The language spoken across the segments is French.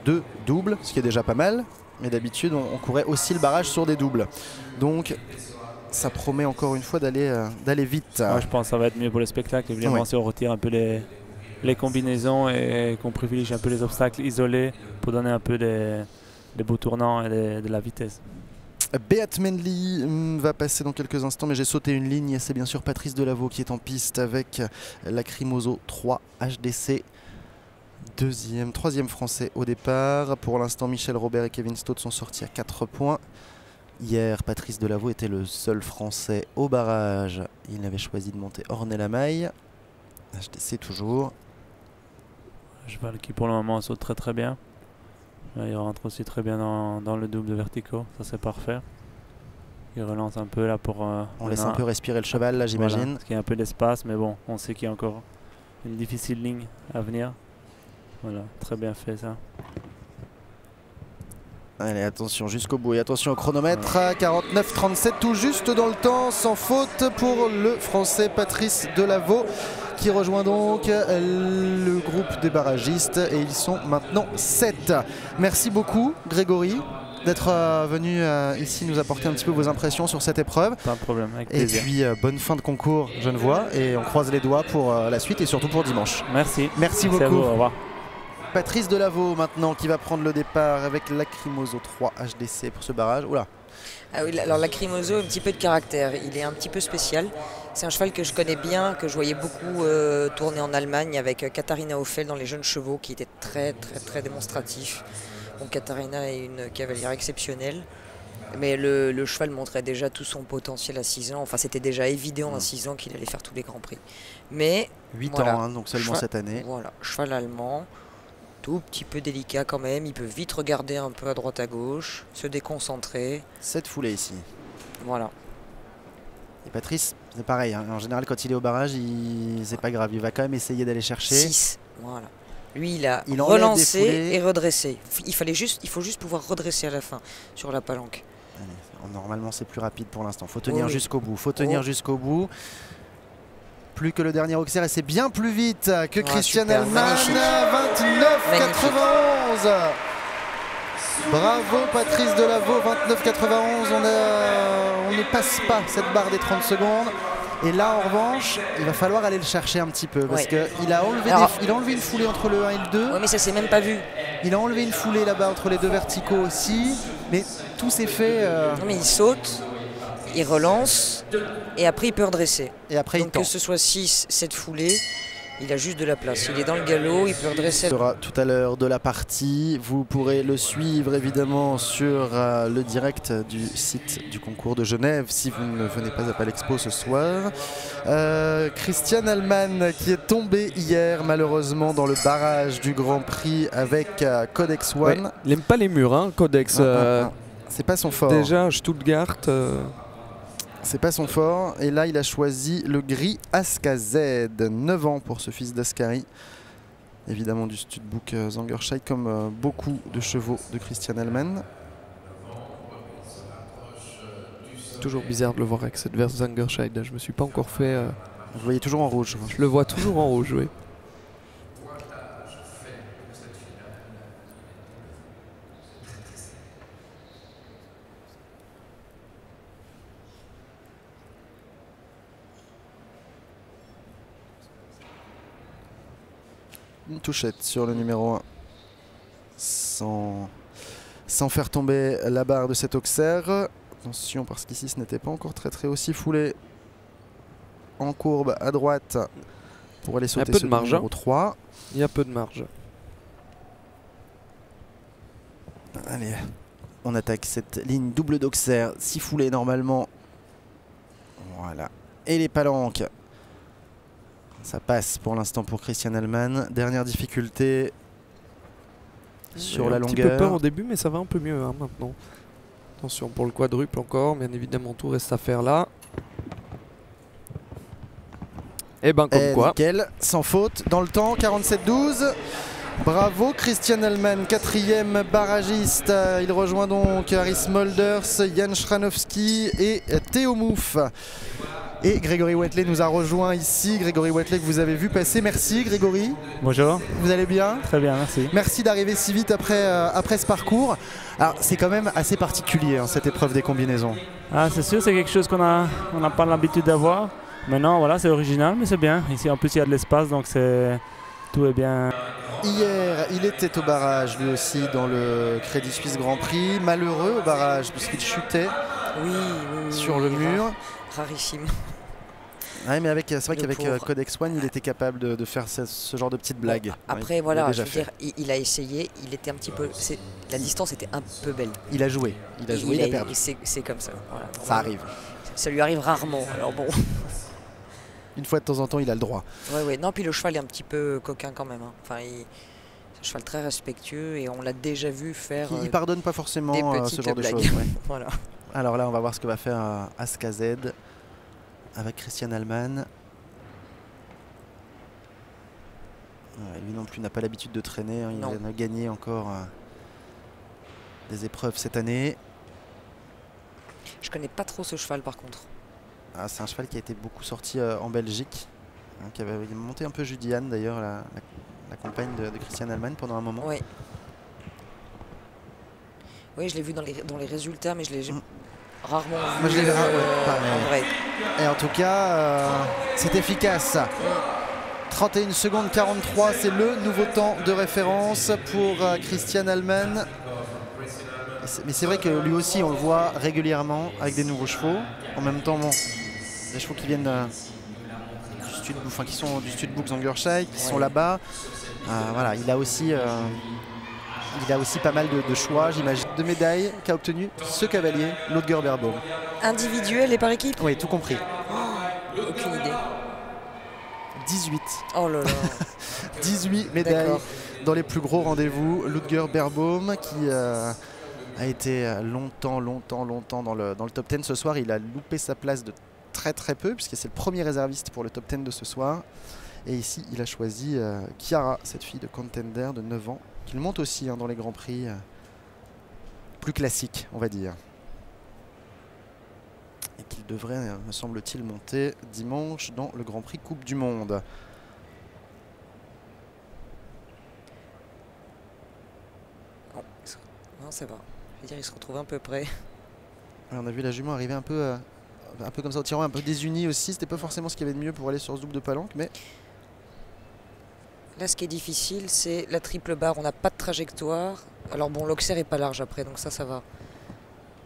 2 doubles, ce qui est déjà pas mal. Mais d'habitude, on courait aussi le barrage sur des doubles. Donc, ça promet encore une fois d'aller vite. Ouais, je pense que ça va être mieux pour le spectacle. Évidemment, oui. si on retire un peu les combinaisons et qu'on privilégie un peu les obstacles isolés pour donner un peu des beaux tournants et de la vitesse. Beat Mendley va passer dans quelques instants, mais j'ai sauté une ligne. C'est bien sûr Patrice Delaveau qui est en piste avec Lacrymoso 3 HDC. Troisième français au départ. Pour l'instant, Michel Robert et Kevin Stott sont sortis à 4 points. Hier, Patrice Delaveau était le seul français au barrage. Il avait choisi de monter Ornay-la-Maille. HDC toujours. Un cheval qui pour le moment saute très très bien. Il rentre aussi très bien dans le double de verticaux, ça c'est parfait. Il relance un peu là pour... on laisse un peu respirer le cheval là, j'imagine. Voilà, parce qu'il y a un peu d'espace, mais bon, on sait qu'il y a encore une difficile ligne à venir. Voilà, très bien fait ça. Allez, attention jusqu'au bout et attention au chronomètre. 49-37, tout juste dans le temps, sans faute pour le français Patrice Delaveau, qui rejoint donc le groupe des barragistes et ils sont maintenant 7. Merci beaucoup Grégory d'être venu ici nous apporter un petit peu vos impressions sur cette épreuve. Pas de problème, avec et plaisir. puis bonne fin de concours Genevois et on croise les doigts pour la suite et surtout pour dimanche. Merci. Merci beaucoup. À vous, au revoir. Patrice Delaveau maintenant qui va prendre le départ avec Lacrymoso 3 HDC pour ce barrage. Oula. Ah oui, alors Lacrymoso a un petit peu de caractère, il est un petit peu spécial. C'est un cheval que je connais bien, que je voyais beaucoup tourner en Allemagne avec Katharina Hoffel dans les jeunes chevaux qui était très démonstratif. Donc Katharina est une cavalière exceptionnelle. Mais le cheval montrait déjà tout son potentiel à 6 ans. Enfin, c'était déjà évident à 6 ans qu'il allait faire tous les grands prix. Mais 8 voilà, ans, hein, donc seulement cette année. Voilà, cheval allemand. Tout petit peu délicat quand même, il peut vite regarder un peu à droite à gauche, se déconcentrer. 7 foulées ici. Voilà. Et Patrice, c'est pareil, hein. En général quand il est au barrage, c'est pas grave, il va quand même essayer d'aller chercher. 6, voilà. Lui il a il relancé et redressé. Il faut juste pouvoir redresser à la fin sur la palanque. Allez, normalement c'est plus rapide pour l'instant, faut tenir jusqu'au bout, faut tenir jusqu'au bout. Plus que le dernier Auxerre et c'est bien plus vite que Christian Hellman. 29-91. Bravo Patrice Delaveau, 29-91. On ne passe pas cette barre des 30 secondes. Et là en revanche, il va falloir aller le chercher un petit peu parce qu'il a enlevé une foulée entre le 1 et le 2. Oui, mais ça s'est même pas vu. Il a enlevé une foulée là-bas entre les deux verticaux aussi. Mais tout s'est fait... Non mais il saute. Il relance et après il peut redresser. Et après donc que ce soit 6, 7 foulées, il a juste de la place. Il est dans le galop, il peut redresser. Ce sera tout à l'heure de la partie. Vous pourrez le suivre évidemment sur le direct du site du concours de Genève si vous ne venez pas à Palexpo ce soir. Christian Hellman qui est tombé hier malheureusement dans le barrage du Grand Prix avec Codex One. Ouais, il n'aime pas les murs, hein, Codex. C'est pas son fort. Déjà, Stuttgart... C'est pas son fort. Et là, il a choisi le gris Aska Z. 9 ans pour ce fils d'Ascari. Évidemment du Studbook Zangerscheid, comme beaucoup de chevaux de Christian Hellman. Toujours bizarre de le voir avec cette veste Zangerscheid. Je me suis pas encore fait... Vous le voyez toujours en rouge. Je le vois toujours en rouge, oui. Une touchette sur le numéro 1 sans faire tomber la barre de cet Auxerre. Attention parce qu'ici ce n'était pas encore très aussi foulé en courbe à droite pour aller sauter ce numéro 3. Il y a peu de marge. Allez, on attaque cette ligne double d'Auxerre, 6 foulées normalement. Voilà. Et les palanques. Ça passe pour l'instant pour Christian Hellman. Dernière difficulté sur la longueur. Un petit peu peur au début, mais ça va un peu mieux hein, maintenant. Attention pour le quadruple encore, bien évidemment tout reste à faire là. Et ben comme quoi. Nickel, sans faute, dans le temps, 47-12. Bravo Christian Hellman, 4e barragiste. Il rejoint donc Harris Molders, Jan Schranowski et Théo Mouf. Et Grégory Wathelet nous a rejoint ici. Grégory Wathelet que vous avez vu passer. Merci Grégory. Bonjour. Vous allez bien? Très bien, merci. Merci d'arriver si vite après ce parcours. Alors c'est quand même assez particulier hein, cette épreuve des combinaisons. Ah, c'est sûr, c'est quelque chose qu'on n'a pas l'habitude d'avoir. Maintenant, voilà, c'est original, mais c'est bien. Ici, en plus, il y a de l'espace, donc tout est bien. Hier, il était au barrage, lui aussi, dans le Crédit Suisse Grand Prix. Malheureux au barrage, puisqu'il chutait sur le mur. Rarissime. Ouais, mais c'est vrai qu'avec Codex One, il était capable de faire ce genre de petites blagues. Après, voilà, je veux dire, il a essayé, il était un petit peu. La distance était un peu belle. Il a joué, il a perdu. C'est comme ça. Voilà. Ça arrive. Ça lui arrive rarement, alors bon. Une fois de temps en temps, il a le droit. Ouais. Non, puis le cheval est un petit peu coquin quand même. Hein. Enfin, c'est un cheval très respectueux et on l'a déjà vu faire. Il pardonne pas forcément ce genre blagues. de choses. Ouais. Voilà. Alors là, on va voir ce que va faire Aska Z avec Christian Allman. Lui non plus n'a pas l'habitude de traîner. Hein. Il a gagné encore des épreuves cette année. Je connais pas trop ce cheval par contre. Ah, c'est un cheval qui a été beaucoup sorti en Belgique, hein, qui avait monté un peu Judy Anne d'ailleurs, la compagne de Christian Allman pendant un moment. Oui, je l'ai vu dans les résultats, mais je l'ai rarement vu. Moi je l'ai vu en vrai. Et en tout cas, c'est efficace. 31 secondes 43, c'est le nouveau temps de référence pour Christian Allman. Mais c'est vrai que lui aussi, on le voit régulièrement avec des nouveaux chevaux. En même temps, bon, des chevaux qui viennent qui sont du Studbook Zangerscheid, qui sont là-bas. Voilà, il a aussi pas mal de choix, j'imagine, de médailles qu'a obtenu ce cavalier, Ludger Beerbaum. Individuel et par équipe? Oui, tout compris. Aucune idée. 18. Oh là là. 18 médailles dans les plus gros rendez-vous. Ludger Beerbaum qui a été longtemps dans le top 10 ce soir. Il a loupé sa place de très peu puisque c'est le premier réserviste pour le top 10 de ce soir. Et ici, il a choisi Chiara, cette fille de Contender de 9 ans, qu'il monte aussi dans les Grands Prix plus classiques, on va dire. Et qu'il devrait, me semble-t-il, monter dimanche dans le Grand Prix Coupe du Monde. Non, ça va. Je veux dire, il se retrouve un peu près. On a vu la jument arriver un peu comme ça au tirant, un peu désunie aussi. C'était pas forcément ce qu'il y avait de mieux pour aller sur ce double de palanque, mais là, ce qui est difficile, c'est la triple barre. On n'a pas de trajectoire. Alors bon, l'Auxerre est pas large après, donc ça va.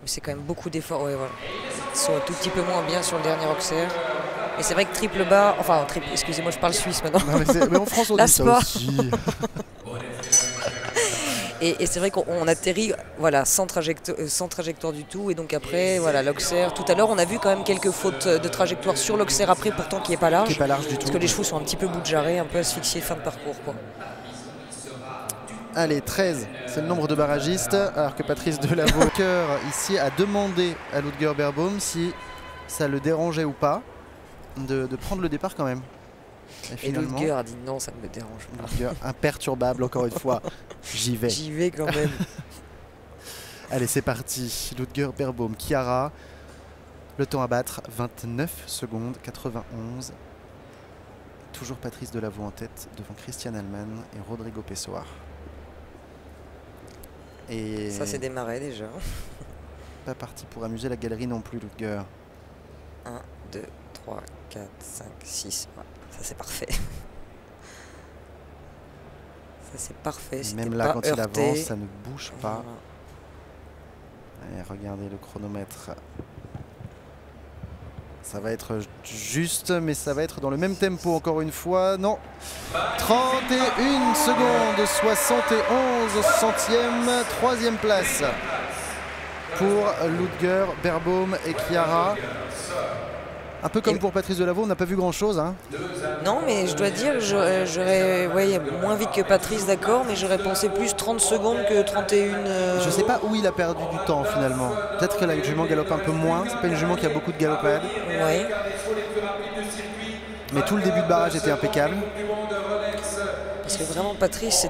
Mais c'est quand même beaucoup d'efforts. Ouais, voilà. Ils sont un tout petit peu moins bien sur le dernier Auxerre. Et c'est vrai que triple barre, enfin excusez-moi, je parle suisse maintenant. Non, mais en France, on dit ça aussi. Et c'est vrai qu'on atterrit sans trajectoire du tout. Et donc après, voilà, l'Auxerre. Tout à l'heure, on a vu quand même quelques fautes de trajectoire sur l'Auxerre après, pourtant qui n'est pas large. Qui est pas large du tout. Parce que les chevaux sont un petit peu bout de jarret, un peu asphyxiés fin de parcours, quoi. Allez, 13, c'est le nombre de barragistes. Alors que Patrice Delaveau ici a demandé à Ludger Beerbaum si ça le dérangeait ou pas de prendre le départ quand même. Et Ludger a dit non, ça ne me dérange pas. Ludger, imperturbable encore une fois. J'y vais. J'y vais quand même. Allez, c'est parti. Ludger Beerbaum, Chiara. Le temps à battre, 29 secondes 91. Toujours Patrice Delaveau en tête devant Christian Allman et Rodrigo Pessoa. Et ça c'est démarré déjà. Pas parti pour amuser la galerie non plus, Ludger. 1, 2, 3, 4, 5, 6. Ouais, ça c'est parfait. Ça c'est parfait. Même là, quand il avance, ça ne bouge pas. Voilà. Et regardez le chronomètre. Ça va être juste, mais ça va être dans le même tempo encore une fois. Non, 31 secondes, 71 centièmes, 3e place pour Ludger Beerbaum et Chiara. Un peu comme pour Patrice Delaveau, on n'a pas vu grand-chose. Hein. Non, mais je dois dire, j'aurais moins vite que Patrice, d'accord, mais j'aurais pensé plus 30 secondes que 31. Je ne sais pas où il a perdu du temps finalement. Peut-être que la jument galope un peu moins. C'est pas une jument qui a beaucoup de galopades. Oui. Mais tout le début de barrage était impeccable. Parce que vraiment, Patrice,